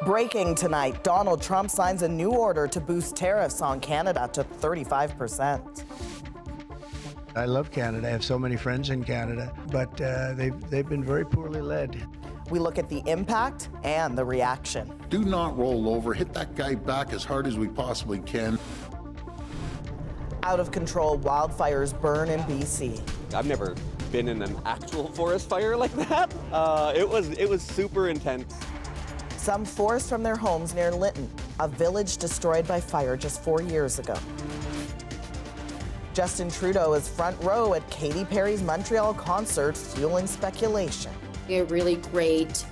Breaking tonight, Donald Trump signs a new order to boost tariffs on Canada to 35%. I love Canada. I have so many friends in Canada, but they've been very poorly led. We look at the impact and the reaction. Do not roll over. Hit that guy back as hard as we possibly can. Out of control wildfires burn in BC. I've never been in an actual forest fire like that. It was super intense. Some forced from their homes near Lytton, a village destroyed by fire just 4 years ago. Justin Trudeau is front row at Katy Perry's Montreal concert, fueling speculation. A really great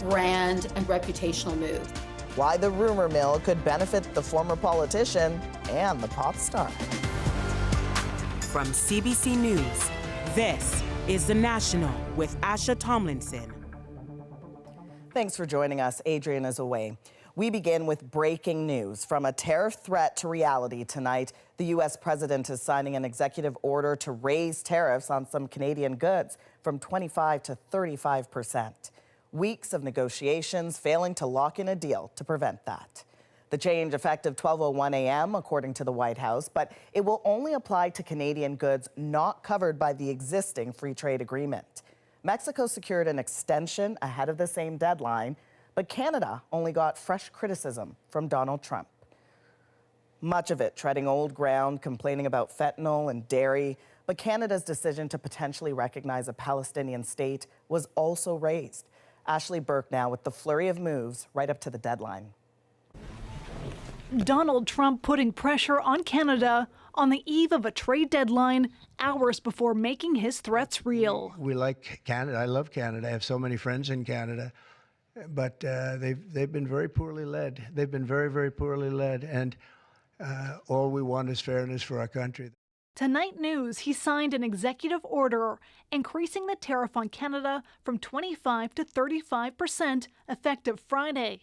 brand and reputational move. Why the rumor mill could benefit the former politician and the pop star. From CBC News, this is The National with Asha Tomlinson. Thanks for joining us. Adrian is away. We begin with breaking news. From a tariff threat to reality tonight, the U.S. president is signing an executive order to raise tariffs on some Canadian goods from 25 to 35%. Weeks of negotiations failing to lock in a deal to prevent that. The change effective 12:01 a.m., according to the White House, but it will only apply to Canadian goods not covered by the existing free trade agreement. Mexico secured an extension ahead of the same deadline, but Canada only got fresh criticism from Donald Trump. Much of it treading old ground, complaining about fentanyl and dairy, but Canada's decision to potentially recognize a Palestinian state was also raised. Ashley Burke now with the flurry of moves right up to the deadline. Donald Trump putting pressure on Canada on the eve of a trade deadline, hours before making his threats real. We like Canada. I love Canada. I have so many friends in Canada, but they've been very poorly led. They've been very, very poorly led, and all we want is fairness for our country. Tonight news, he signed an executive order increasing the tariff on Canada from 25 to 35% effective Friday.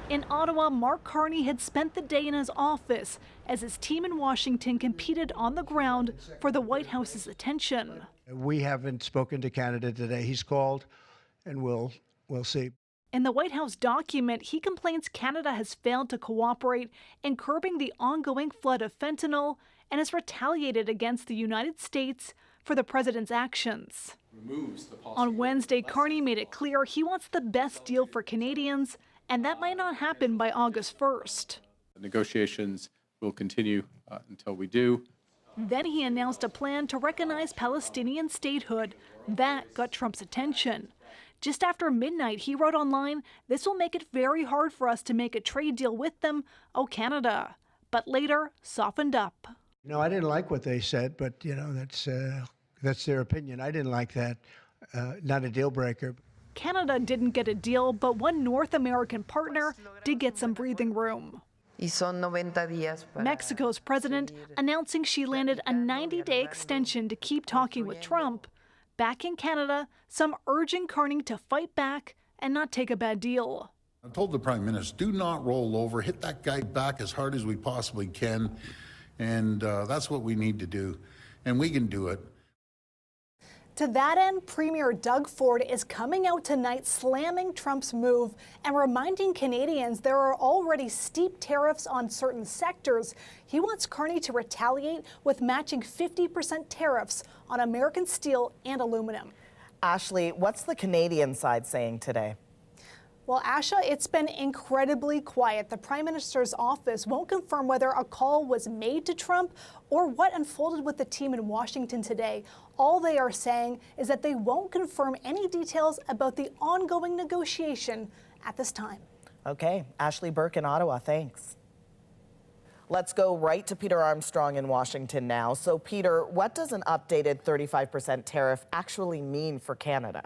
In Ottawa, Mark Carney had spent the day in his office as his team in Washington competed on the ground for the White House's attention. We haven't spoken to Canada today. He's called, and we'll see. In the White House document, he complains Canada has failed to cooperate in curbing the ongoing flood of fentanyl and has retaliated against the United States for the president's actions. On Wednesday, Carney made it clear he wants the best deal for Canadians, and that might not happen by August 1st. The negotiations will continue until we do. Then he announced a plan to recognize Palestinian statehood. That got Trump's attention. Just after midnight, he wrote online, "This will make it very hard for us to make a trade deal with them, oh Canada," but later softened up. No, I didn't like what they said, but that's their opinion. I didn't like that. Not a deal breaker. Canada didn't get a deal, but one North American partner did get some breathing room. Mexico's president announcing she landed a 90-day extension to keep talking with Trump. Back in Canada, some urging Carney to fight back and not take a bad deal. I told the Prime Minister, do not roll over. Hit that guy back as hard as we possibly can. And that's what we need to do. And we can do it. To that end, Premier Doug Ford is coming out tonight slamming Trump's move and reminding Canadians there are already steep tariffs on certain sectors. He wants Carney to retaliate with matching 50% tariffs on American steel and aluminum. Ashley, what's the Canadian side saying today? Well, Asha, it's been incredibly quiet. The Prime Minister's office won't confirm whether a call was made to Trump or what unfolded with the team in Washington today. All they are saying is that they won't confirm any details about the ongoing negotiation at this time. Okay, Ashley Burke in Ottawa, thanks. Let's go right to Peter Armstrong in Washington now. So, Peter, what does an updated 35% tariff actually mean for Canada?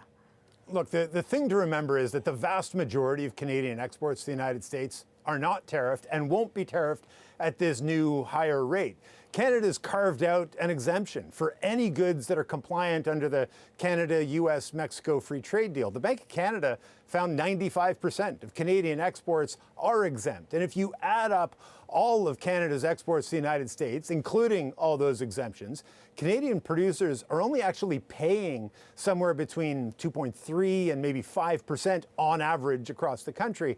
Look, the thing to remember is that the vast majority of Canadian exports to the United States are not tariffed and won't be tariffed at this new higher rate. Canada's carved out an exemption for any goods that are compliant under the Canada, US, Mexico free trade deal. The Bank of Canada found 95% of Canadian exports are exempt. And if you add up all of Canada's exports to the United States, including all those exemptions, Canadian producers are only actually paying somewhere between 2.3 and maybe 5% on average across the country.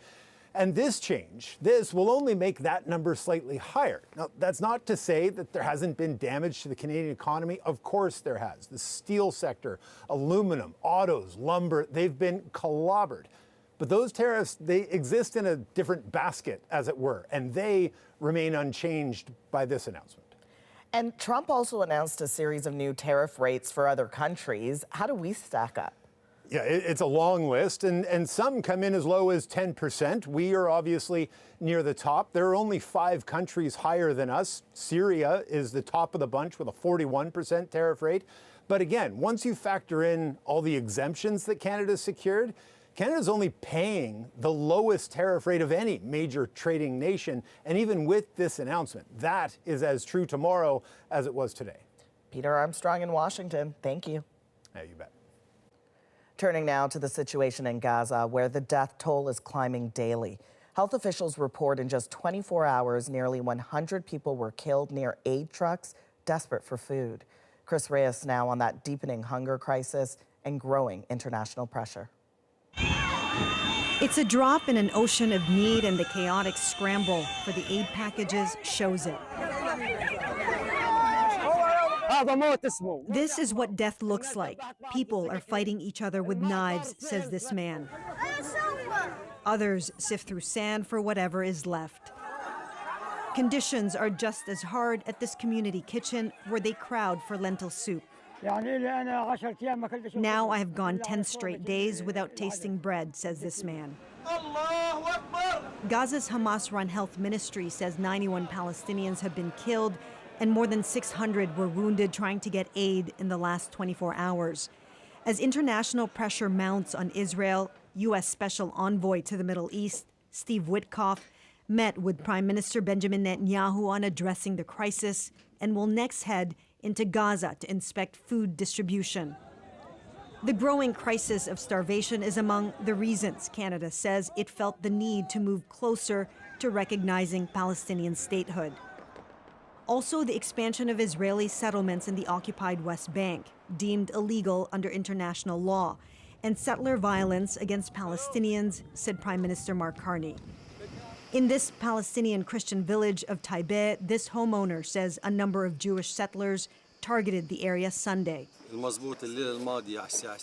And this change, this will only make that number slightly higher. Now, that's not to say that there hasn't been damage to the Canadian economy. Of course there has. The steel sector, aluminum, autos, lumber, they've been clobbered. But those tariffs, they exist in a different basket, as it were, and they remain unchanged by this announcement. And Trump also announced a series of new tariff rates for other countries. How do we stack up? Yeah, it's a long list, and some come in as low as 10%. We are obviously near the top. There are only 5 countries higher than us. Syria is the top of the bunch with a 41% tariff rate. But again, once you factor in all the exemptions that Canada secured, Canada's only paying the lowest tariff rate of any major trading nation. And even with this announcement, that is as true tomorrow as it was today. Peter Armstrong in Washington, thank you. Yeah, you bet. Turning now to the situation in Gaza, where the death toll is climbing daily. Health officials report in just 24 hours, nearly 100 people were killed near aid trucks, desperate for food. Chris Reyes now on that deepening hunger crisis and growing international pressure. It's a drop in an ocean of need, and the chaotic scramble for the aid packages shows it. This is what death looks like. People are fighting each other with knives, says this man. Others sift through sand for whatever is left. Conditions are just as hard at this community kitchen where they crowd for lentil soup. Now I have gone 10 straight days without tasting bread, says this man. Gaza's Hamas-run health ministry says 91 Palestinians have been killed and more than 600 were wounded trying to get aid in the last 24 hours. As international pressure mounts on Israel, U.S. Special Envoy to the Middle East, Steve Witkoff, met with Prime Minister Benjamin Netanyahu on addressing the crisis and will next head into Gaza to inspect food distribution. The growing crisis of starvation is among the reasons Canada says it felt the need to move closer to recognizing Palestinian statehood. Also, the expansion of Israeli settlements in the occupied West Bank, deemed illegal under international law, and settler violence against Palestinians, said Prime Minister Mark Carney. In this Palestinian Christian village of Taibeh, this homeowner says a number of Jewish settlers targeted the area Sunday.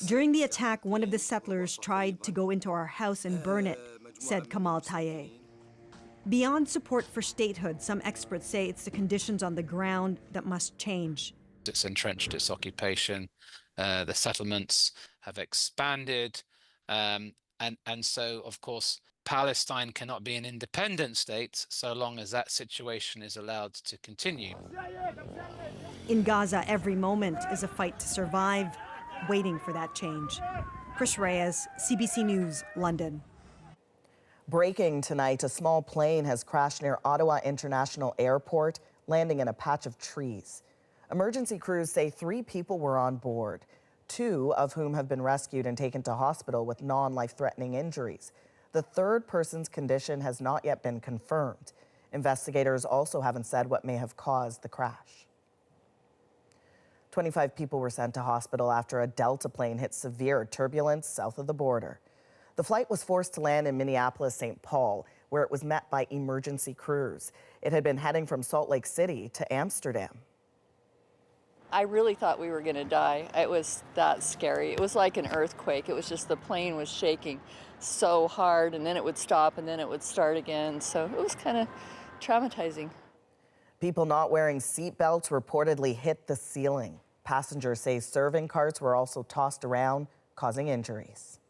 During the attack, one of the settlers tried to go into our house and burn it, said Kamal Taye. Beyond support for statehood, some experts say it's the conditions on the ground that must change. It's entrenched its occupation. The settlements have expanded. And so, of course, Palestine cannot be an independent state so long as that situation is allowed to continue. In Gaza, every moment is a fight to survive, waiting for that change. Chris Reyes, CBC News, London. Breaking tonight, a small plane has crashed near Ottawa International Airport, landing in a patch of trees. Emergency crews say 3 people were on board, 2 of whom have been rescued and taken to hospital with non-life-threatening injuries. The 3rd person's condition has not yet been confirmed. Investigators also haven't said what may have caused the crash. 25 people were sent to hospital after a Delta plane hit severe turbulence south of the border. The flight was forced to land in Minneapolis-St. Paul, where it was met by emergency crews. It had been heading from Salt Lake City to Amsterdam. I really thought we were going to die. It was that scary. It was like an earthquake. It was just the plane was shaking so hard, and then it would stop, and then it would start again. So it was kind of traumatizing. People not wearing seatbelts reportedly hit the ceiling. Passengers say serving carts were also tossed around, causing injuries.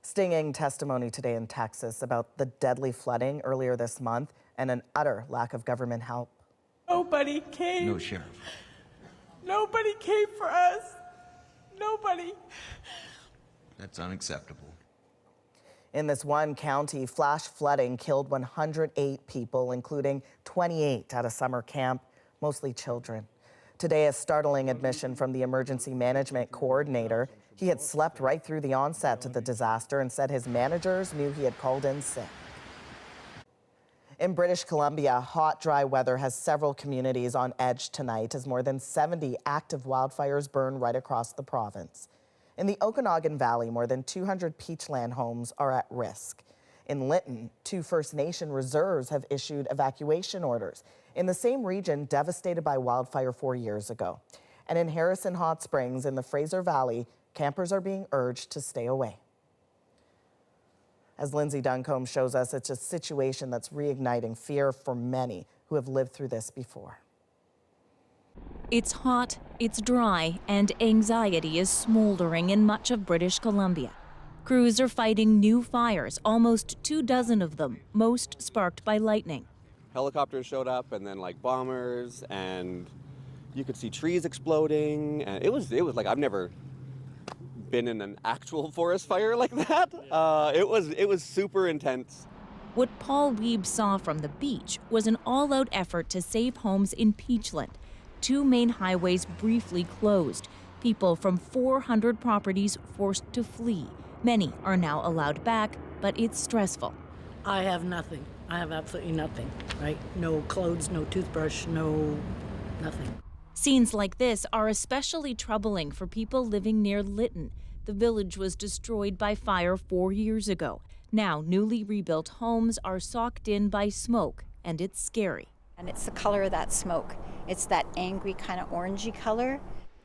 Stinging testimony today in Texas about the deadly flooding earlier this month and an utter lack of government help. Nobody came. No sheriff. Nobody came for us. Nobody. That's unacceptable. In this one county, flash flooding killed 108 people, including 28 at a summer camp, mostly children. Today, a startling admission from the emergency management coordinator. He had slept right through the onset of the disaster and said his managers knew he had called in sick. In British Columbia, hot, dry weather has several communities on edge tonight as more than 70 active wildfires burn right across the province. In the Okanagan Valley, more than 200 peachland homes are at risk. In Lytton, 2 First Nation reserves have issued evacuation orders in the same region devastated by wildfire 4 years ago. And in Harrison Hot Springs in the Fraser Valley, campers are being urged to stay away. As Lindsay Duncombe shows us, it's a situation that's reigniting fear for many who have lived through this before. It's hot, it's dry, and anxiety is smoldering in much of British Columbia. Crews are fighting new fires, almost 24 of them, most sparked by lightning. Helicopters showed up, and then like bombers, and you could see trees exploding, and it was like I've never been in an actual forest fire like that. It was super intense. What Paul Wiebe saw from the beach was an all-out effort to save homes in Peachland. 2 main highways briefly closed. People from 400 properties forced to flee. Many are now allowed back, but it's stressful. I have nothing. I have absolutely nothing, right? No clothes, no toothbrush, nothing. Scenes like this are especially troubling for people living near Lytton. The village was destroyed by fire 4 years ago. Now, newly rebuilt homes are socked in by smoke, and it's scary. And it's the color of that smoke. It's that angry kind of orangey color.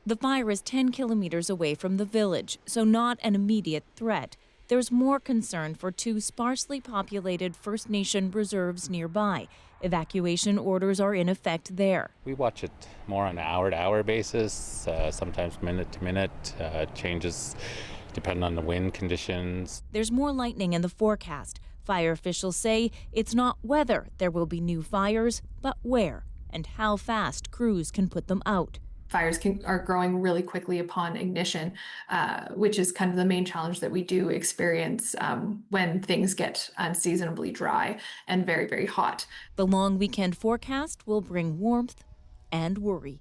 The fire is 10 kilometers away from the village, so not an immediate threat. There's more concern for 2 sparsely populated First Nation reserves nearby. Evacuation orders are in effect there. We watch it more on an hour-to-hour basis, sometimes minute-to-minute. Changes depending on the wind conditions. There's more lightning in the forecast. Fire officials say it's not whether there will be new fires, but where and how fast crews can put them out. Fires are growing really quickly upon ignition, which is kind of the main challenge that we do experience when things get unseasonably dry and very, very hot. The long weekend forecast will bring warmth and worry.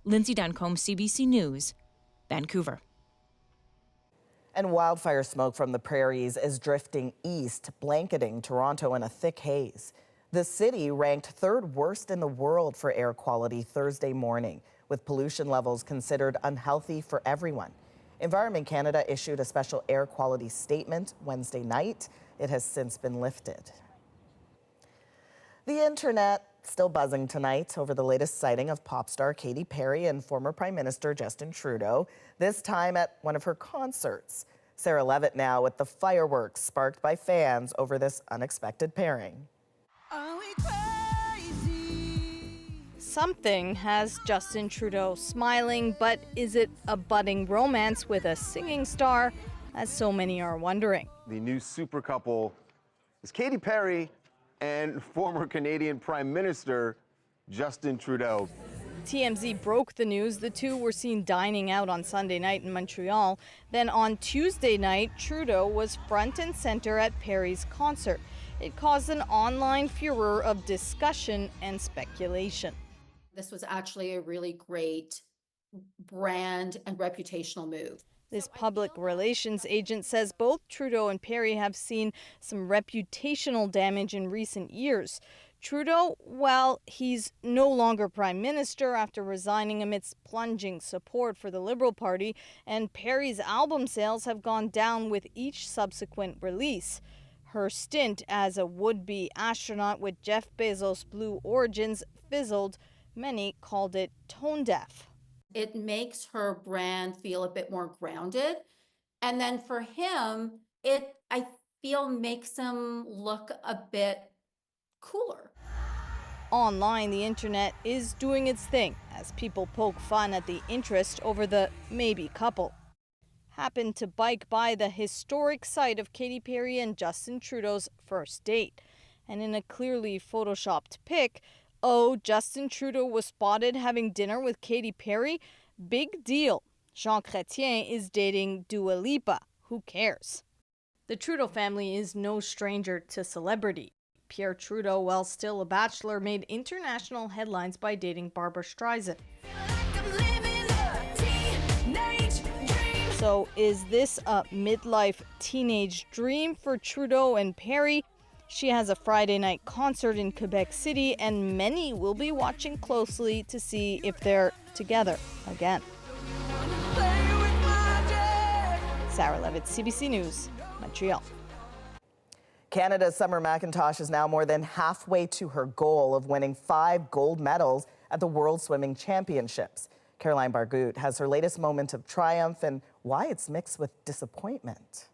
Lindsay Duncombe, CBC News, Vancouver. And wildfire smoke from the prairies is drifting east, blanketing Toronto in a thick haze. The city ranked 3rd worst in the world for air quality Thursday morning, with pollution levels considered unhealthy for everyone. Environment Canada issued a special air quality statement Wednesday night. It has since been lifted. The internet still buzzing tonight over the latest sighting of pop star Katy Perry and former Prime Minister Justin Trudeau, this time at one of her concerts. Sarah Levitt now with the fireworks sparked by fans over this unexpected pairing. Something has Justin Trudeau smiling, but is it a budding romance with a singing star, as so many are wondering? The new super couple is Katy Perry and former Canadian Prime Minister Justin Trudeau. TMZ broke the news. The two were seen dining out on Sunday night in Montreal. Then on Tuesday night, Trudeau was front and center at Perry's concert. It caused an online furor of discussion and speculation. This was actually a really great brand and reputational move. This public relations agent says both Trudeau and Perry have seen some reputational damage in recent years. Trudeau, well, he's no longer prime minister after resigning amidst plunging support for the Liberal Party, and Perry's album sales have gone down with each subsequent release. Her stint as a would-be astronaut with Jeff Bezos' Blue Origins fizzled. Many called it tone-deaf. It makes her brand feel a bit more grounded. And then for him, I feel, makes him look a bit cooler. Online, the internet is doing its thing as people poke fun at the interest over the maybe couple. Happened to bike by the historic site of Katy Perry and Justin Trudeau's first date. And in a clearly photoshopped pic, Justin Trudeau was spotted having dinner with Katy Perry? Big deal. Jean Chrétien is dating Dua Lipa. Who cares? The Trudeau family is no stranger to celebrity. Pierre Trudeau, while still a bachelor, made international headlines by dating Barbara Streisand. So is this a midlife teenage dream for Trudeau and Perry? She has a Friday night concert in Quebec City, and many will be watching closely to see if they're together again. Sarah Levitt, CBC News, Montreal. Canada's Summer McIntosh is now more than halfway to her goal of winning 5 gold medals at the World Swimming Championships. Caroline Bargout has her latest moment of triumph and why it's mixed with disappointment.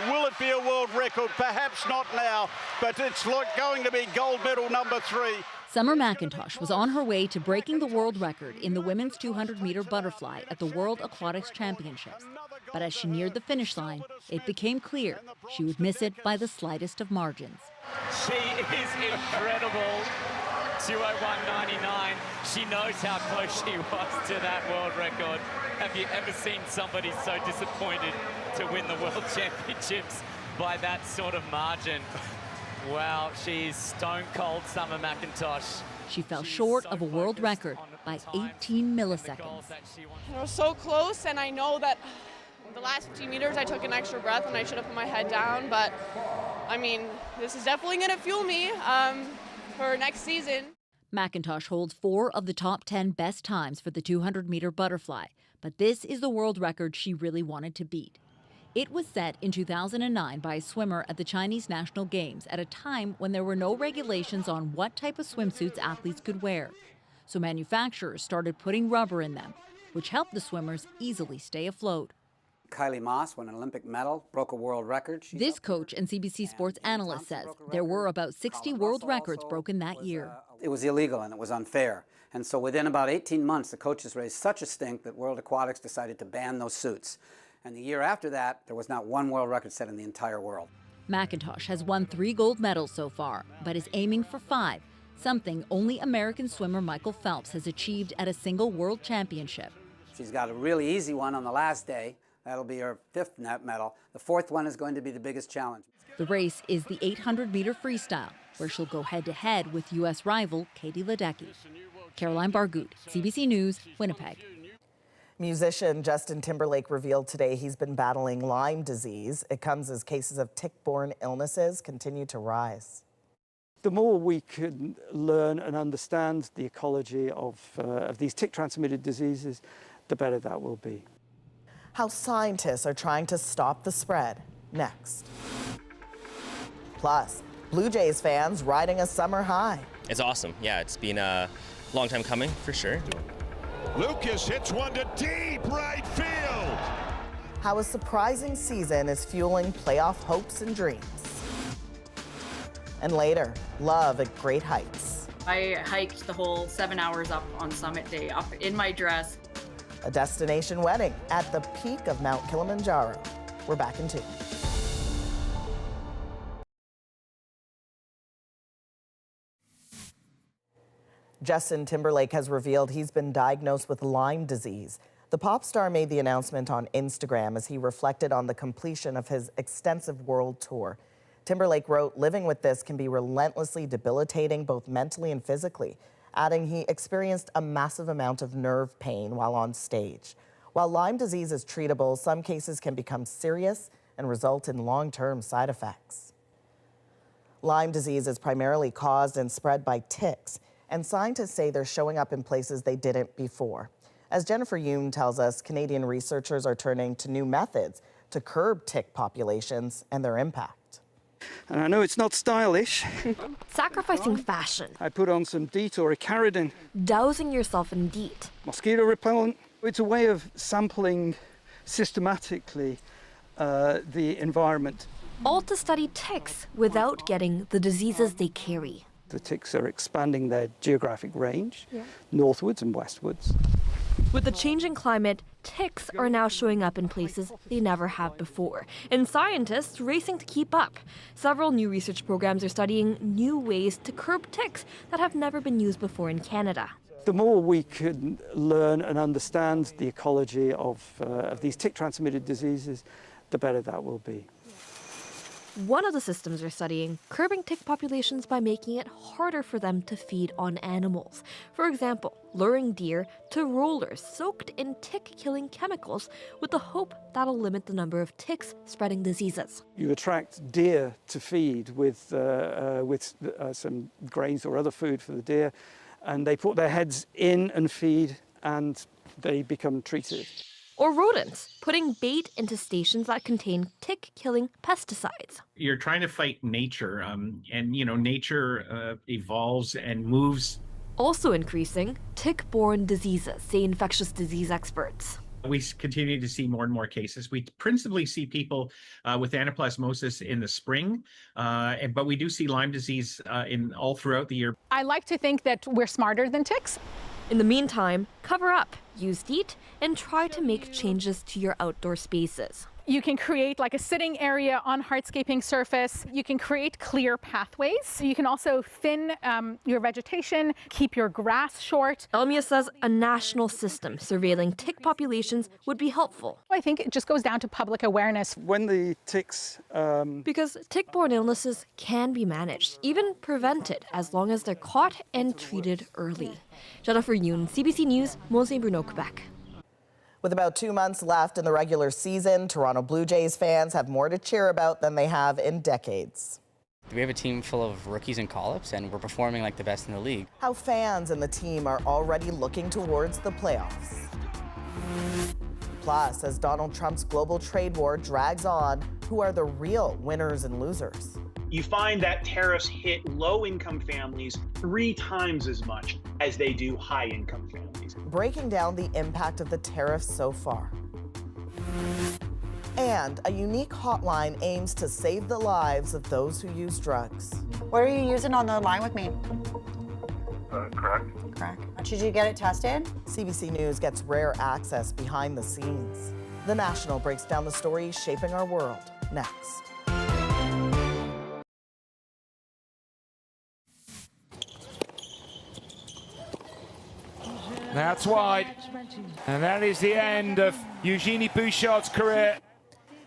Will it be a world record? Perhaps not now, but it's going to be gold medal number 3. Summer McIntosh was on her way to breaking the world record in the women's 200-meter butterfly at the World Aquatics Championships. But as she neared the finish line, it became clear she would miss it by the slightest of margins. She is incredible. 2:01.99. She knows how close she was to that world record. Have you ever seen somebody so disappointed to win the World Championships by that sort of margin? Wow, she's stone cold Summer McIntosh. She fell short of a world record by 18 milliseconds. It was so close, and I know that the last 50 meters I took an extra breath and I should have put my head down, but I mean, this is definitely going to fuel me for next season. McIntosh holds 4 of the top 10 best times for the 200-meter butterfly, but this is the world record she really wanted to beat. It was set in 2009 by a swimmer at the Chinese National Games at a time when there were no regulations on what type of swimsuits athletes could wear. So manufacturers started putting rubber in them, which helped the swimmers easily stay afloat. Kylie Moss won an Olympic medal, broke a world record. This coach and CBC Sports analyst says there were about 60 world records broken that year. It was illegal and it was unfair. And so within about 18 months, the coaches raised such a stink that World Aquatics decided to ban those suits. And the year after that, there was not one world record set in the entire world. McIntosh has won 3 gold medals so far, but is aiming for 5, something only American swimmer Michael Phelps has achieved at a single world championship. She's got a really easy one on the last day. That'll be her 5th net medal. The 4th one is going to be the biggest challenge. The race is the 800-meter freestyle, where she'll go head-to-head with U.S. rival Katie Ledecky. Caroline Bargout, CBC News, Winnipeg. Musician Justin Timberlake revealed today he's been battling Lyme disease. It comes as cases of tick-borne illnesses continue to rise. The more we can learn and understand the ecology of these tick-transmitted diseases, the better that will be. How scientists are trying to stop the spread, next. Plus, Blue Jays fans riding a summer high. It's awesome. Yeah, it's been a long time coming, for sure. Lucas hits one to deep right field. How a surprising season is fueling playoff hopes and dreams. And later, love at great heights. I hiked the whole 7 hours up on summit day, up in my dress. A destination wedding at the peak of Mount Kilimanjaro. We're back in 2. Justin Timberlake has revealed he's been diagnosed with Lyme disease. The pop star made the announcement on Instagram as he reflected on the completion of his extensive world tour. Timberlake wrote, "Living with this can be relentlessly debilitating, both mentally and physically," adding he experienced a massive amount of nerve pain while on stage. While Lyme disease is treatable, some cases can become serious and result in long-term side effects. Lyme disease is primarily caused and spread by ticks, and scientists say they're showing up in places they didn't before. As Jennifer Yoon tells us, Canadian researchers are turning to new methods to curb tick populations and their impact. And I know it's not stylish. Sacrificing fashion. I put on some DEET or Icaridin. Dousing yourself in DEET. Mosquito repellent. It's a way of sampling systematically the environment. All to study ticks without getting the diseases they carry. The ticks are expanding their geographic range northwards and westwards. With the changing climate, ticks are now showing up in places they never have before, and scientists racing to keep up. Several new research programs are studying new ways to curb ticks that have never been used before in Canada. The more we can learn and understand the ecology of these tick-transmitted diseases, the better that will be. One of the systems they're studying, curbing tick populations by making it harder for them to feed on animals. For example, luring deer to rollers soaked in tick-killing chemicals with the hope that'll limit the number of ticks spreading diseases. You attract deer to feed with some grains or other food for the deer, and they put their heads in and feed, and they become treated. Or rodents, putting bait into stations that contain tick-killing pesticides. You're trying to fight nature, and nature evolves and moves. Also increasing, tick-borne diseases, say infectious disease experts. We continue to see more and more cases. We principally see people with anaplasmosis in the spring, but we do see Lyme disease all throughout the year. I like to think that we're smarter than ticks. In the meantime, cover up, use DEET, and try to make changes to your outdoor spaces. You can create like a sitting area on hardscaping surface. You can create clear pathways. You can also thin your vegetation, keep your grass short. Elmia says a national system surveilling tick populations would be helpful. I think it just goes down to public awareness. When the ticks... Because tick-borne illnesses can be managed, even prevented, as long as they're caught and treated early. Jennifer Yoon, CBC News, Mont-Saint-Bruno, Quebec. With about 2 months left in the regular season, Toronto Blue Jays fans have more to cheer about than they have in decades. We have a team full of rookies and call-ups, and we're performing like the best in the league. How fans and the team are already looking towards the playoffs. Plus, as Donald Trump's global trade war drags on, who are the real winners and losers? You find that tariffs hit low-income families 3 times as much as they do high-income families. Breaking down the impact of the tariffs so far. And a unique hotline aims to save the lives of those who use drugs. What are you using on the line with me? Crack. Crack. Did you get it tested? CBC News gets rare access behind the scenes. The National breaks down the stories shaping our world next. That's wide. And that is the end of Eugenie Bouchard's career.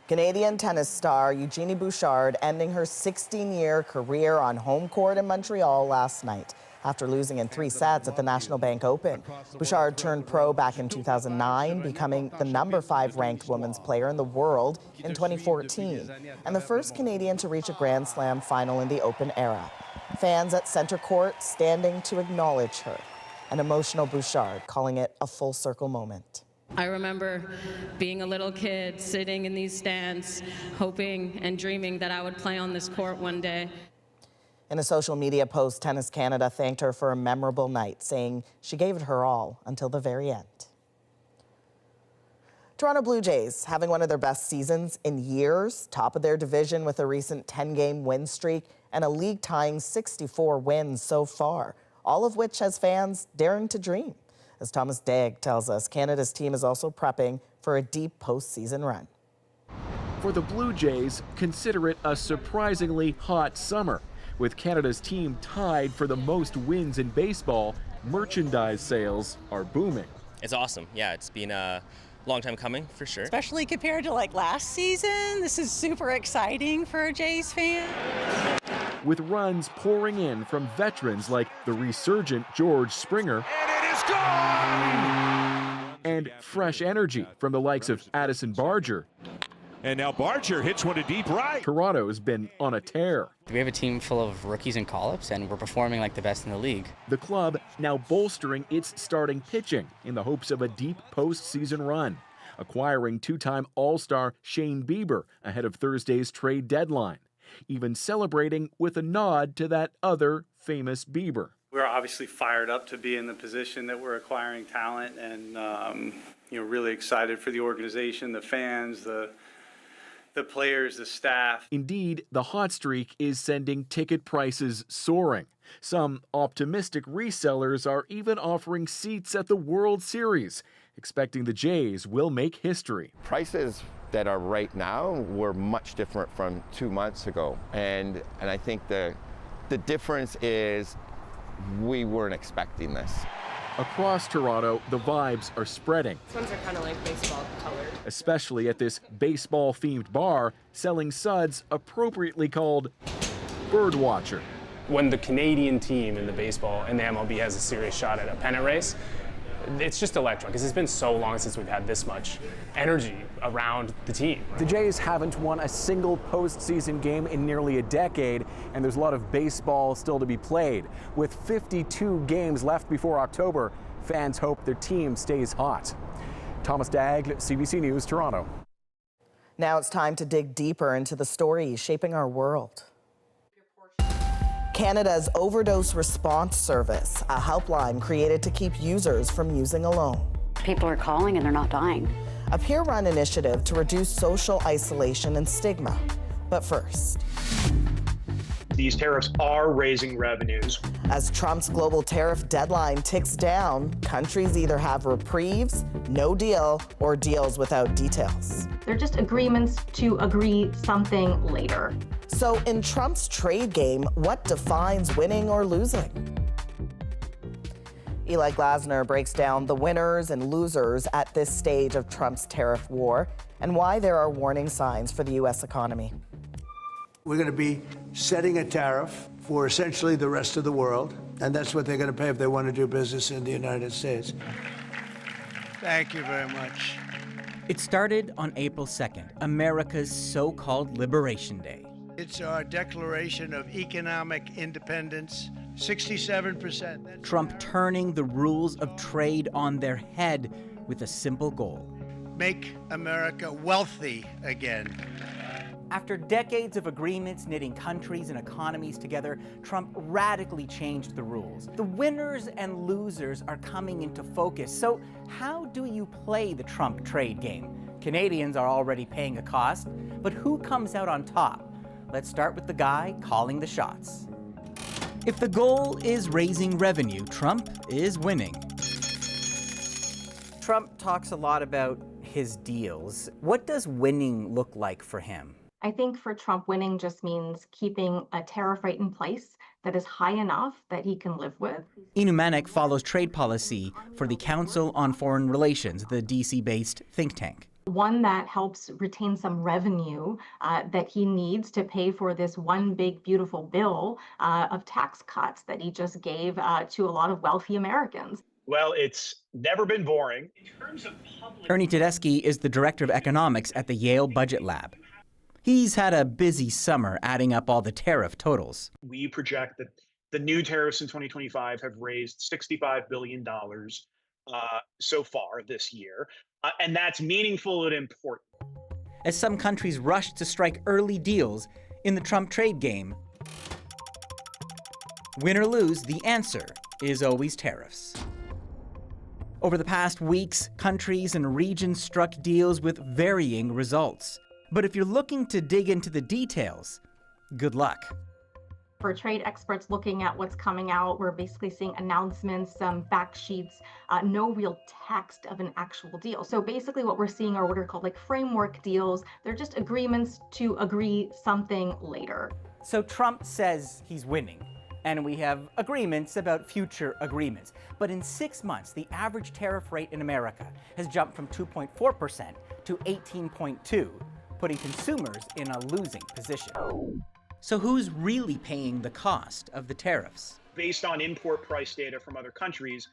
Canadian tennis star Eugenie Bouchard ending her 16-year career on home court in Montreal last night after losing in 3 sets at the National Bank Open. Bouchard turned pro back in 2009, becoming the number 5 ranked women's player in the world in 2014, and the first Canadian to reach a Grand Slam final in the Open era. Fans at Centre Court standing to acknowledge her. An emotional Bouchard calling it a full circle moment. I remember being a little kid sitting in these stands, hoping and dreaming that I would play on this court one day. In a social media post, Tennis Canada thanked her for a memorable night, saying she gave it her all until the very end. Toronto Blue Jays having one of their best seasons in years, top of their division with a recent 10-game win streak and a league-tying 64 wins so far, all of which has fans daring to dream. As Thomas Dagg tells us, Canada's team is also prepping for a deep postseason run. For the Blue Jays, consider it a surprisingly hot summer. With Canada's team tied for the most wins in baseball, merchandise sales are booming. It's awesome. Yeah, it's been a long time coming for sure. Especially compared to like last season, this is super exciting for a Jays fan. With runs pouring in from veterans like the resurgent George Springer. And it is gone! And fresh energy from the likes of Addison Barger. And now Barger hits one to deep right. Toronto's been on a tear. We have a team full of rookies and call-ups, and we're performing like the best in the league. The club now bolstering its starting pitching in the hopes of a deep postseason run, acquiring 2-time All-Star Shane Bieber ahead of Thursday's trade deadline, even celebrating with a nod to that other famous Bieber. We're obviously fired up to be in the position that we're acquiring talent, and really excited for the organization, the fans, the players, the staff. Indeed, the hot streak is sending ticket prices soaring. Some optimistic resellers are even offering seats at the World Series, expecting the Jays will make history. Prices that are right now were much different from 2 months ago. And I think the difference is we weren't expecting this. Across Toronto, the vibes are spreading. These ones are kind of like baseball colored. Especially at this baseball-themed bar selling suds appropriately called Birdwatcher. When the Canadian team in the baseball and the MLB has a serious shot at a pennant race, it's just electric because it's been so long since we've had this much energy around the team. The Jays haven't won a single postseason game in nearly a decade, and there's a lot of baseball still to be played. With 52 games left before October, fans hope their team stays hot. Thomas Daigle, CBC News, Toronto. Now it's time to dig deeper into the stories shaping our world. Canada's Overdose Response Service, a helpline created to keep users from using alone. People are calling and they're not dying. A peer-run initiative to reduce social isolation and stigma. But first, these tariffs are raising revenues. As Trump's global tariff deadline ticks down, countries either have reprieves, no deal, or deals without details. They're just agreements to agree something later. So in Trump's trade game, what defines winning or losing? Eli Glasner breaks down the winners and losers at this stage of Trump's tariff war and why there are warning signs for the U.S. economy. We're going to be setting a tariff for essentially the rest of the world, and that's what they're going to pay if they want to do business in the United States. Thank you very much. It started on April 2nd, America's so-called Liberation Day. It's our Declaration of Economic Independence, 67%. Trump turning the rules of trade on their head with a simple goal. Make America wealthy again. After decades of agreements knitting countries and economies together, Trump radically changed the rules. The winners and losers are coming into focus. So how do you play the Trump trade game? Canadians are already paying a cost, but who comes out on top? Let's start with the guy calling the shots. If the goal is raising revenue, Trump is winning. Trump talks a lot about his deals. What does winning look like for him? I think for Trump, winning just means keeping a tariff rate in place that is high enough that he can live with. Inu Manek follows trade policy for the Council on Foreign Relations, the DC-based think tank. One that helps retain some revenue that he needs to pay for this one big, beautiful bill of tax cuts that he just gave to a lot of wealthy Americans. Well, it's never been boring. Ernie Tedeschi is the director of economics at the Yale Budget Lab. He's had a busy summer adding up all the tariff totals. We project that the new tariffs in 2025 have raised $65 billion so far this year. And that's meaningful and important. As some countries rush to strike early deals in the Trump trade game, win or lose, the answer is always tariffs. Over the past weeks, countries and regions struck deals with varying results. But if you're looking to dig into the details, good luck. For trade experts looking at what's coming out, we're basically seeing announcements, some fact sheets, no real text of an actual deal. So basically what we're seeing are what are called like framework deals. They're just agreements to agree something later. So Trump says he's winning, and we have agreements about future agreements. But in 6 months, the average tariff rate in America has jumped from 2.4% to 18.2%, putting consumers in a losing position. So who's really paying the cost of the tariffs? Based on import price data from other countries,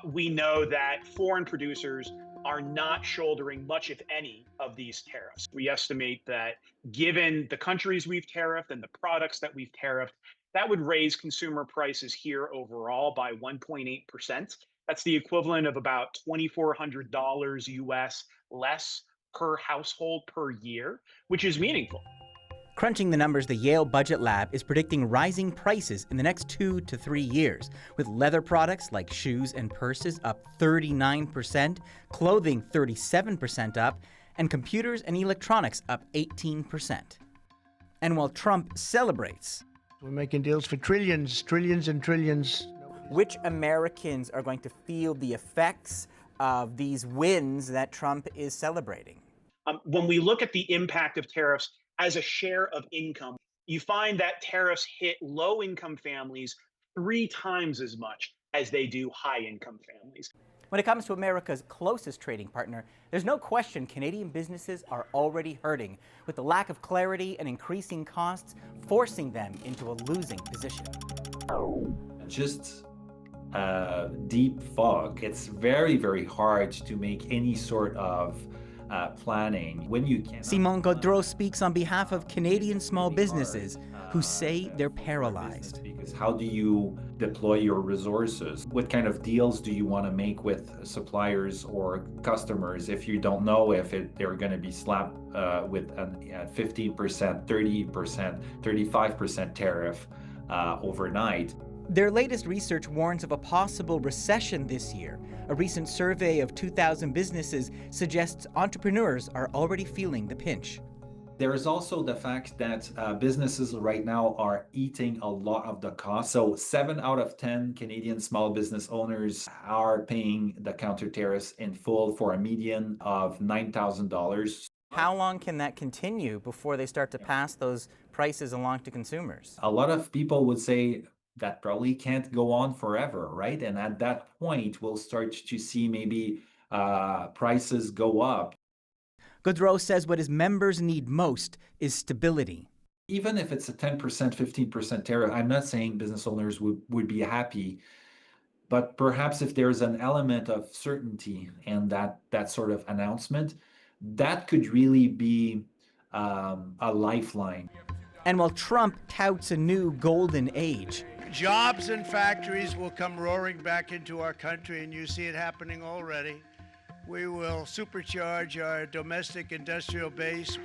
we know that foreign producers are not shouldering much, if any, of these tariffs. We estimate that given the countries we've tariffed and the products that we've tariffed, that would raise consumer prices here overall by 1.8%. That's the equivalent of about $2,400 US less per household per year, which is meaningful. Crunching the numbers, the Yale Budget Lab is predicting rising prices in the next 2 to 3 years, with leather products like shoes and purses up 39%, clothing 37% up, and computers and electronics up 18%. And while Trump celebrates, we're making deals for trillions, trillions and trillions. Which Americans are going to feel the effects of these wins that Trump is celebrating? When we look at the impact of tariffs as a share of income, you find that tariffs hit low-income families 3 times as much as they do high-income families. When it comes to America's closest trading partner, there's no question Canadian businesses are already hurting, with the lack of clarity and increasing costs forcing them into a losing position. Just deep fog. It's very, very hard to make any sort of planning when you can. Simon Gaudreau speaks on behalf of Canadian small businesses who say they're paralyzed. Because how do you deploy your resources? What kind of deals do you want to make with suppliers or customers if you don't know if they're going to be slapped with a 15%, 30%, 35% tariff overnight? Their latest research warns of a possible recession this year. A recent survey of 2,000 businesses suggests entrepreneurs are already feeling the pinch. There is also the fact that businesses right now are eating a lot of the cost. So 7 out of 10 Canadian small business owners are paying the counter tariffs in full for a median of $9,000. How long can that continue before they start to pass those prices along to consumers? A lot of people would say that probably can't go on forever, right? And at that point, we'll start to see maybe prices go up. Gaudreau says what his members need most is stability. Even if it's a 10%, 15% tariff, I'm not saying business owners would be happy, but perhaps if there's an element of certainty and that sort of announcement, that could really be a lifeline. And while Trump touts a new golden age, Jobs and factories will come roaring back into our country, and you see it happening already. We will supercharge our domestic industrial base.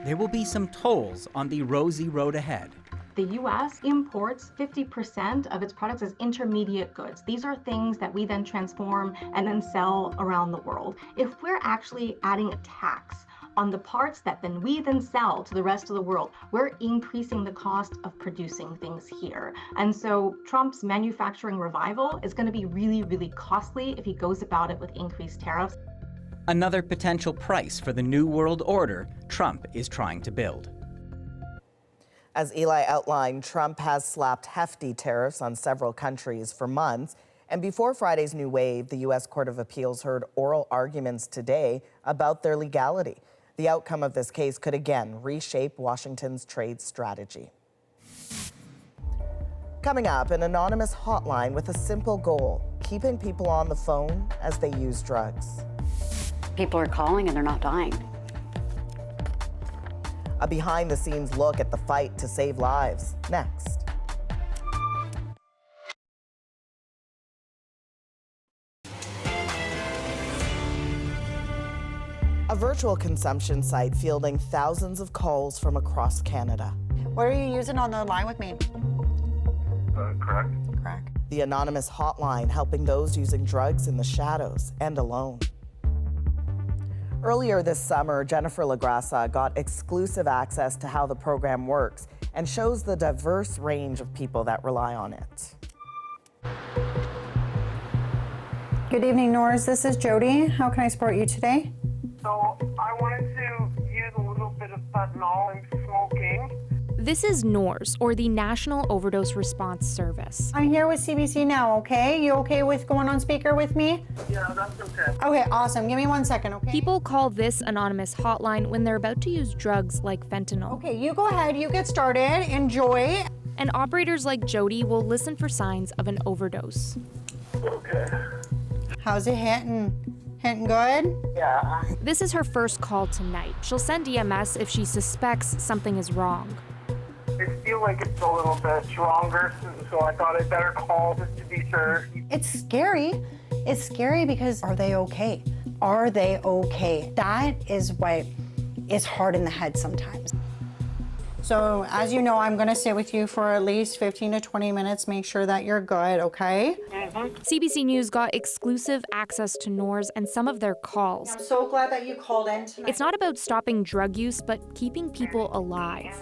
there will be some tolls on the rosy road ahead. The U.S. imports 50% of its products as intermediate goods. These are things that we then transform and then sell around the world. If we're actually adding a tax on the parts that we then sell to the rest of the world, we're increasing the cost of producing things here. And so Trump's manufacturing revival is going to be really, really costly if he goes about it with increased tariffs. Another potential price for the new world order Trump is trying to build. As Eli outlined, Trump has slapped hefty tariffs on several countries for months. And before Friday's new wave, the U.S. Court of Appeals heard oral arguments today about their legality. The outcome of this case could again reshape Washington's trade strategy. Coming up, an anonymous hotline with a simple goal: keeping people on the phone as they use drugs. People are calling and they're not dying. A behind-the-scenes look at the fight to save lives, next. A virtual consumption site fielding thousands of calls from across Canada. What are you using on the line with me? Correct. Crack. The anonymous hotline helping those using drugs in the shadows and alone. Earlier this summer, Jennifer LaGrassa got exclusive access to how the program works and shows the diverse range of people that rely on it. Good evening, Norris. This is Jody. How can I support you today? So I wanted to use a little bit of fentanyl in smoking. This is NORS, or the National Overdose Response Service. I'm here with CBC now, okay? You okay with going on speaker with me? Yeah, that's okay. Okay, awesome. Give me 1 second, okay? People call this anonymous hotline when they're about to use drugs like fentanyl. Okay, you go ahead. You get started. Enjoy. And operators like Jody will listen for signs of an overdose. Okay. How's it hitting? Hitting good? Yeah. This is her first call tonight. She'll send EMS if she suspects something is wrong. I feel like it's a little bit stronger, so I thought I'd better call just to be sure. It's scary. It's scary because are they okay? Are they okay? That is what is hard in the head sometimes. So as you know, I'm gonna sit with you for at least 15 to 20 minutes, make sure that you're good, okay? CBC News got exclusive access to NORS and some of their calls. I'm so glad that you called in tonight. It's not about stopping drug use, but keeping people alive.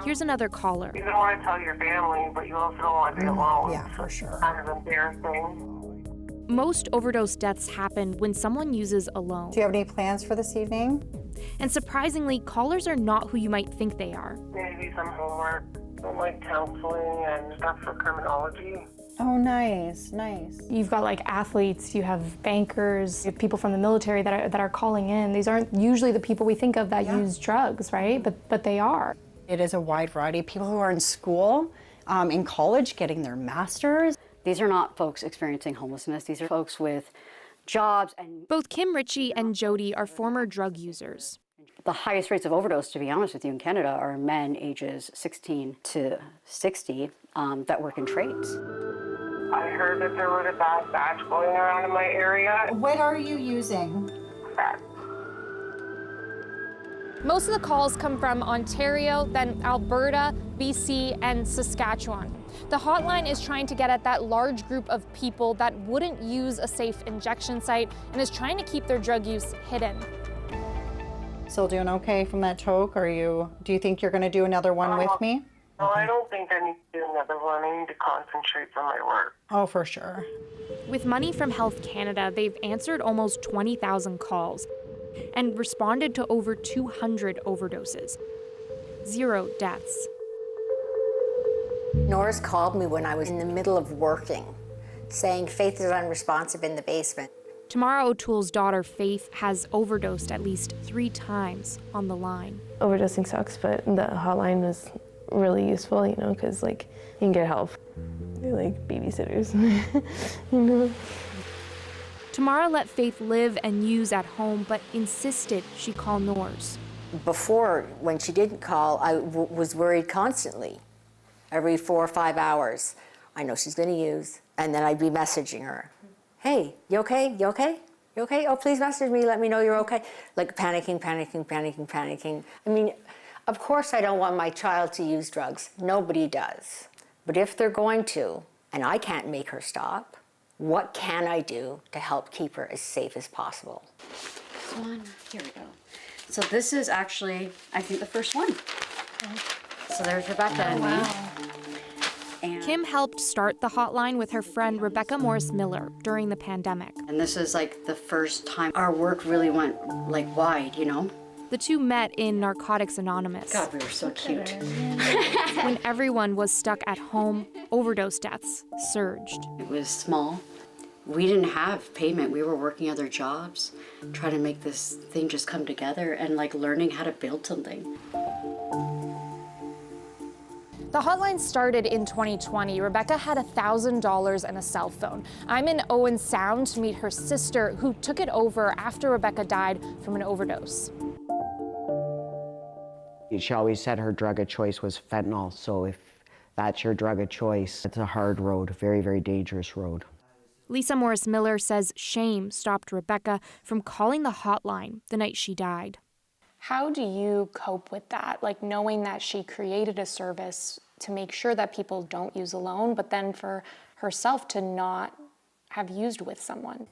Here's another caller. You don't want to tell your family, but you also don't want to be alone. Yeah, for sure. Kind of embarrassing. Most overdose deaths happen when someone uses alone. Do you have any plans for this evening? And surprisingly, callers are not who you might think they are. Maybe some homework, some like counseling and stuff for criminology. Oh, nice, nice. You've got like athletes, you have bankers, you have people from the military that are calling in. These aren't usually the people we think of that use drugs, right? But they are. It is a wide variety of people who are in school, in college, getting their masters. These are not folks experiencing homelessness. These are folks with jobs. And both Kim Ritchie and Jody are former drug users. the highest rates of overdose, to be honest with you, in Canada are men ages 16 to 60 that work in trades. I heard that there was a bad batch going around in my area. What are you using? Crack. Most of the calls come from Ontario, then Alberta, BC, and Saskatchewan. The hotline is trying to get at that large group of people that wouldn't use a safe injection site and is trying to keep their drug use hidden. Still doing okay from that toke? Do you think you're going to do another one with me? Well, I don't think I need to do another one. I need to concentrate on my work. Oh, for sure. With money from Health Canada, they've answered almost 20,000 calls and responded to over 200 overdoses. 0 deaths. Norris called me when I was in the middle of working, saying Faith is unresponsive in the basement. Tamara O'Toole's daughter, Faith, has overdosed at least 3 times on the line. Overdosing sucks, but the hotline was really useful, you know, because, like, you can get help. They're like babysitters, you know. Tamara let Faith live and use at home, but insisted she call Norris. Before, when she didn't call, I was worried constantly. Every 4 or 5 hours, I know she's going to use, and then I'd be messaging her. Hey, you okay? You okay? You okay? Oh, please message me, let me know you're okay. Like panicking. I mean, of course I don't want my child to use drugs. Nobody does. But if they're going to, and I can't make her stop, what can I do to help keep her as safe as possible? This one, here we go. So this is actually, I think, the first one. So there's Rebecca and me. And Kim helped start the hotline with her friend Rebecca Morris Miller during the pandemic. And this is like the first time our work really went like wide, you know? The two met in Narcotics Anonymous. God, we were so cute. When everyone was stuck at home, overdose deaths surged. It was small. We didn't have payment. We were working other jobs, trying to make this thing just come together and like learning how to build something. The hotline started in 2020. Rebecca had $1,000 and a cell phone. I'm in Owen Sound to meet her sister, who took it over after Rebecca died from an overdose. She always said her drug of choice was fentanyl, so if that's your drug of choice, it's a hard road, very, very dangerous road. Lisa Morris Miller says shame stopped Rebecca from calling the hotline the night she died. How do you cope with that? Like knowing that she created a service to make sure that people don't use alone, but then for herself to not have used with someone?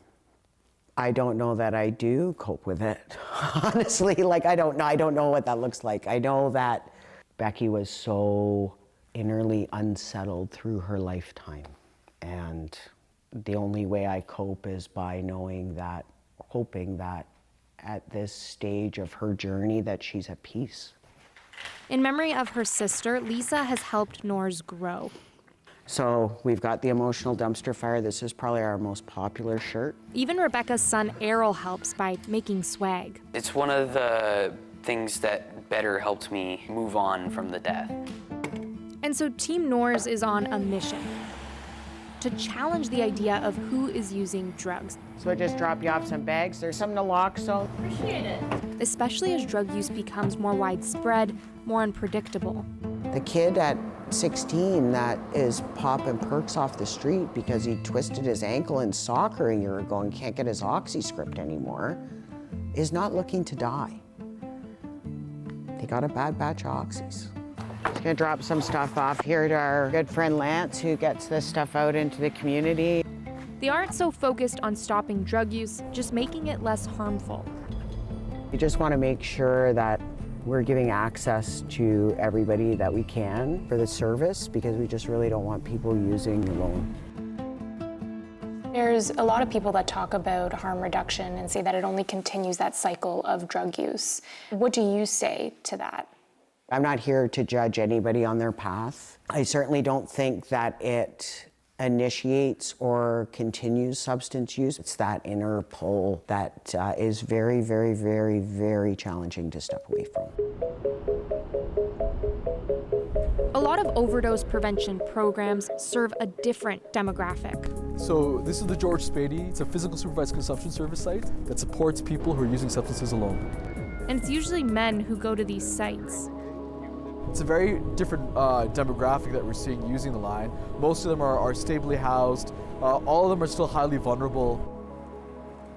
I don't know that I do cope with it. Honestly, like I don't know what that looks like. I know that Becky was so innerly unsettled through her lifetime. And the only way I cope is by knowing that, hoping that at this stage of her journey that she's at peace. In memory of her sister, Lisa has helped Norris grow. So we've got the emotional dumpster fire. This is probably our most popular shirt. Even Rebecca's son Errol helps by making swag. It's one of the things that better helped me move on from the death. And so Team Norris is on a mission to challenge the idea of who is using drugs. So I just dropped you off some bags. There's something to lock, so. Appreciate it. Especially as drug use becomes more widespread, more unpredictable. The kid at 16 that is popping perks off the street because he twisted his ankle in soccer a year ago and can't get his oxyscript anymore is not looking to die. They got a bad batch of oxys. Just gonna drop some stuff off here to our good friend Lance, who gets this stuff out into the community. They aren't so focused on stopping drug use, just making it less harmful. We just want to make sure that we're giving access to everybody that we can for the service, because we just really don't want people using alone. There's a lot of people that talk about harm reduction and say that it only continues that cycle of drug use. What do you say to that? I'm not here to judge anybody on their path. I certainly don't think that it initiates or continues substance use. It's that inner pull that is very, very, very, very challenging to step away from. A lot of overdose prevention programs serve a different demographic. So this is the George Spady. It's a physical supervised consumption service site that supports people who are using substances alone. And it's usually men who go to these sites. It's a very different demographic that we're seeing using the line. Most of them are stably housed. All of them are still highly vulnerable.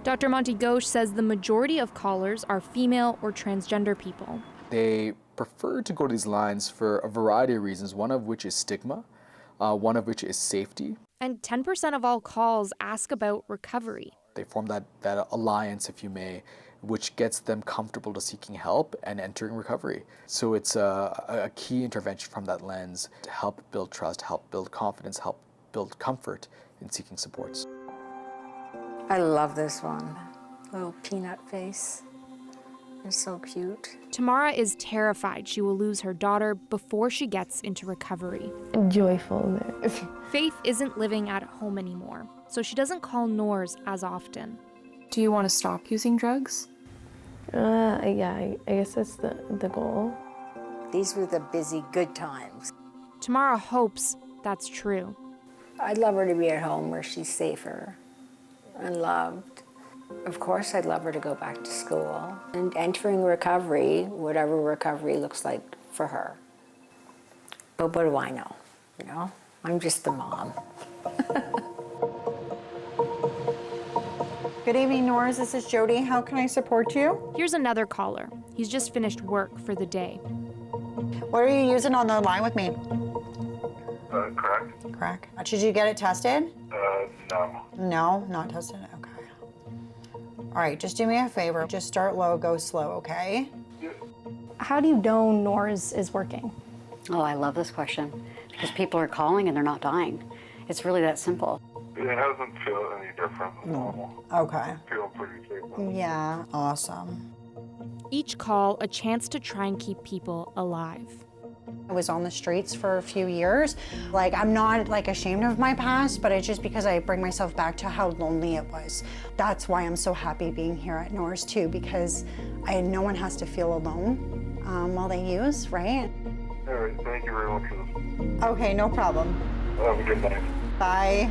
Dr. Monty-Gauche says the majority of callers are female or transgender people. They prefer to go to these lines for a variety of reasons, one of which is stigma, one of which is safety. And 10% of all calls ask about recovery. They form that alliance, if you may, which gets them comfortable to seeking help and entering recovery. So it's a key intervention from that lens to help build trust, help build confidence, help build comfort in seeking supports. I love this one. Little peanut face. It's so cute. Tamara is terrified she will lose her daughter before she gets into recovery. Joyful. Faith isn't living at home anymore, so she doesn't call Noors as often. Do you want to stop using drugs? Yeah, I guess that's the goal. These were the busy, good times. Tamara hopes that's true. I'd love her to be at home where she's safer and loved. Of course, I'd love her to go back to school and entering recovery, whatever recovery looks like for her. But what do I know? You know, I'm just the mom. Good evening, Noors. This is Jody. How can I support you? Here's another caller. He's just finished work for the day. What are you using on the line with me? Crack. Crack. Did you get it tested? No. No, not tested. Okay. All right, just do me a favor. Just start low, go slow, okay? How do you know Noors is working? Oh, I love this question because people are calling and they're not dying. It's really that simple. It doesn't feel any different than normal. Okay. I feel pretty safe. Yeah, awesome. Each call a chance to try and keep people alive. I was on the streets for a few years. Like, I'm not ashamed of my past, but it's just because I bring myself back to how lonely it was. That's why I'm so happy being here at Noors too, because no one has to feel alone while they use, right? All right, thank you very much for this. Okay, no problem. Have a good night. Bye.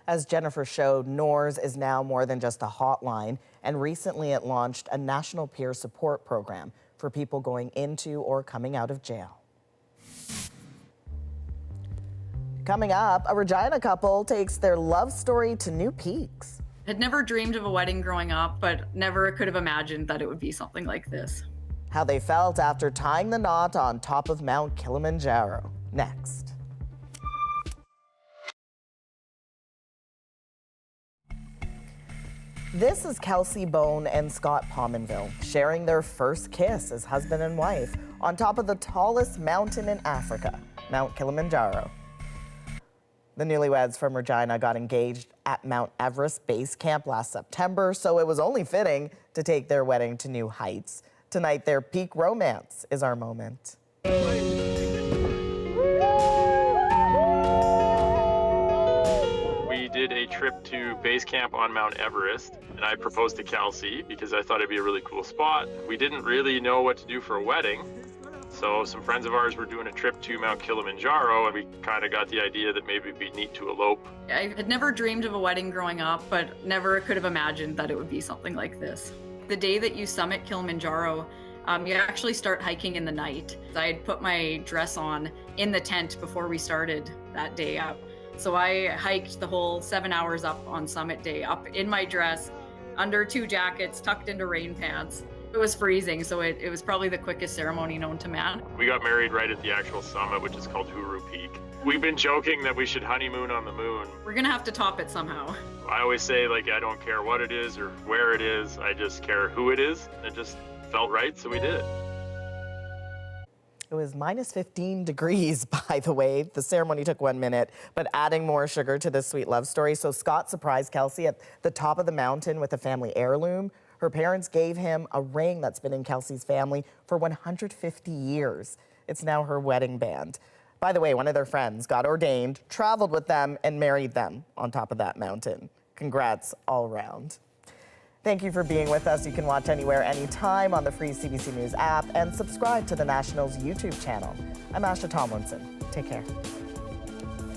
As Jennifer showed, Noors is now more than just a hotline, and recently it launched a national peer support program for people going into or coming out of jail. Coming up, a Regina couple takes their love story to new peaks. Had never dreamed of a wedding growing up, but never could have imagined that it would be something like this. How they felt after tying the knot on top of Mount Kilimanjaro. Next. This is Kelsey Bone and Scott Pominville sharing their first kiss as husband and wife on top of the tallest mountain in Africa, Mount Kilimanjaro. The newlyweds from Regina got engaged at Mount Everest Base Camp last September, so it was only fitting to take their wedding to new heights. Tonight, their peak romance is our moment. We did a trip to base camp on Mount Everest, and I proposed to Kelsey because I thought it'd be a really cool spot. We didn't really know what to do for a wedding, so some friends of ours were doing a trip to Mount Kilimanjaro, and we kind of got the idea that maybe it'd be neat to elope. I had never dreamed of a wedding growing up, but never could have imagined that it would be something like this. The day that you summit Kilimanjaro, you actually start hiking in the night. I had put my dress on in the tent before we started that day up. So I hiked the whole 7 hours up on summit day, up in my dress, under 2 jackets, tucked into rain pants. It was freezing, so it was probably the quickest ceremony known to man. We got married right at the actual summit, which is called Huru Peak. We've been joking that we should honeymoon on the moon. We're gonna have to top it somehow. I always say, I don't care what it is or where it is, I just care who it is. It just felt right, so we did it. It was minus 15 degrees, by the way. The ceremony took 1 minute, but adding more sugar to this sweet love story. So Scott surprised Kelsey at the top of the mountain with a family heirloom. Her parents gave him a ring that's been in Kelsey's family for 150 years. It's now her wedding band. By the way, one of their friends got ordained, traveled with them, and married them on top of that mountain. Congrats all around. Thank you for being with us. You can watch anywhere, anytime on the free CBC News app and subscribe to the National's YouTube channel. I'm Asha Tomlinson. Take care.